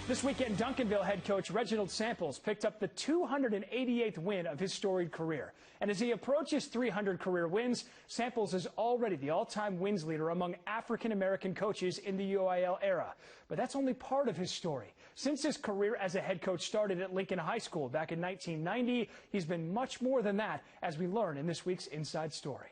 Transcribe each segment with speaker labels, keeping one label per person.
Speaker 1: This weekend, Duncanville head coach Reginald Samples picked up the 288th win of his storied career. And as he approaches 300 career wins, Samples is already the all-time wins leader among African-American coaches in the UIL era. But that's only part of his story. Since his career as a head coach started at Lincoln High School back in 1990, he's been much more than that, as we learn in this week's Inside Story.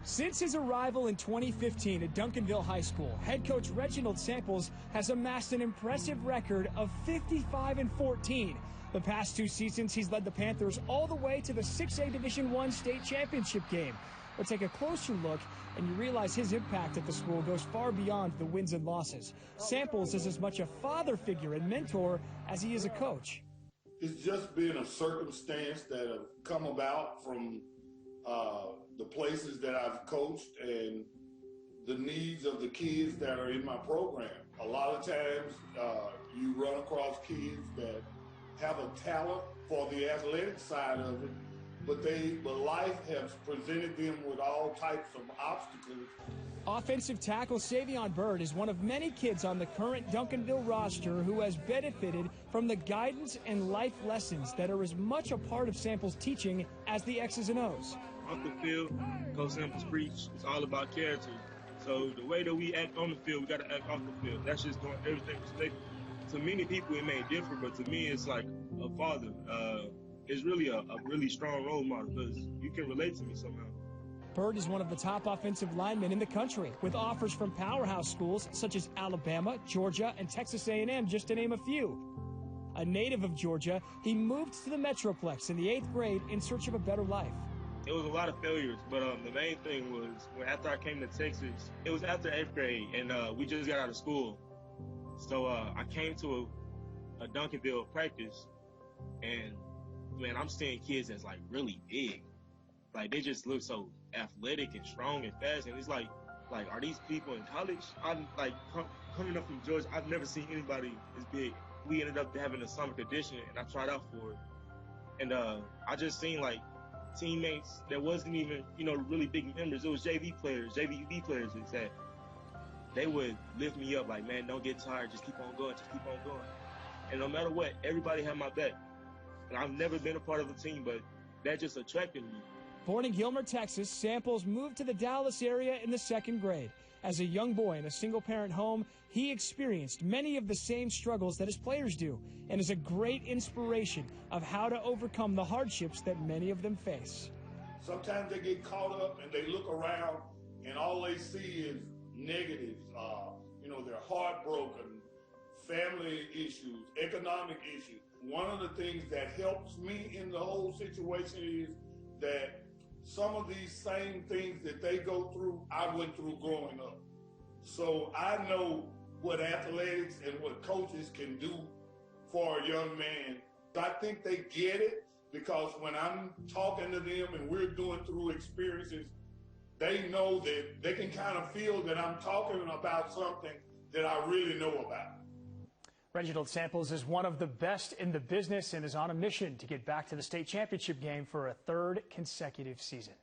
Speaker 1: Since his arrival in 2015 at Duncanville High School, head coach Reginald Samples has amassed an impressive record of 55-14. The past two seasons, he's led the Panthers all the way to the 6A Division I state championship game. We'll take a closer look, and you realize his impact at the school goes far beyond the wins and losses. Samples is as much a father figure and mentor as he is a coach.
Speaker 2: It's just been a circumstance that have come about from the places that I've coached and the needs of the kids that are in my program. A lot of times you run across kids that have a talent for the athletic side of it, but life has presented them with all types of obstacles.
Speaker 1: Offensive tackle Savion Bird is one of many kids on the current Duncanville roster who has benefited from the guidance and life lessons that are as much a part of Samples' teaching as the X's and O's.
Speaker 3: Off the field, Coach Samples preach, it's all about character. So the way that we act on the field, we got to act off the field. That's just doing everything respectful. To many people, it may differ, but to me, it's like a father. It's really a really strong role model because you can relate to me somehow.
Speaker 1: Bird is one of the top offensive linemen in the country, with offers from powerhouse schools such as Alabama, Georgia, and Texas A&M, just to name a few. A native of Georgia, he moved to the Metroplex in the 8th grade in search of a better life.
Speaker 3: It was a lot of failures, but the main thing was after I came to Texas, it was after 8th grade, and we just got out of school. So I came to a Duncanville practice, and man, I'm seeing kids that's like really big. Like they just look so athletic and strong and fast, and it's like are these people in college? I'm like coming up from Georgia, I've never seen anybody as big. We ended up having a summer conditioning, and I tried out for it, and I just seen like teammates that wasn't even, really big members. It was JV players, JVB players, exactly. They would lift me up like, man, don't get tired, just keep on going, just keep on going. And no matter what, everybody had my back. And I've never been a part of a team, but that just attracted me.
Speaker 1: Born in Gilmer, Texas, Samples moved to the Dallas area in the 2nd grade. As a young boy in a single-parent home, he experienced many of the same struggles that his players do, and is a great inspiration of how to overcome the hardships that many of them face.
Speaker 2: Sometimes they get caught up and they look around and all they see is negatives. They're heartbroken, family issues, economic issues. One of the things that helps me in the whole situation is that some of these same things that they go through, I went through growing up. So I know what athletics and what coaches can do for a young man. I think they get it because when I'm talking to them and we're doing through experiences, they know that they can kind of feel that I'm talking about something that I really know about.
Speaker 1: Reginald Samples is one of the best in the business and is on a mission to get back to the state championship game for a 3rd consecutive season.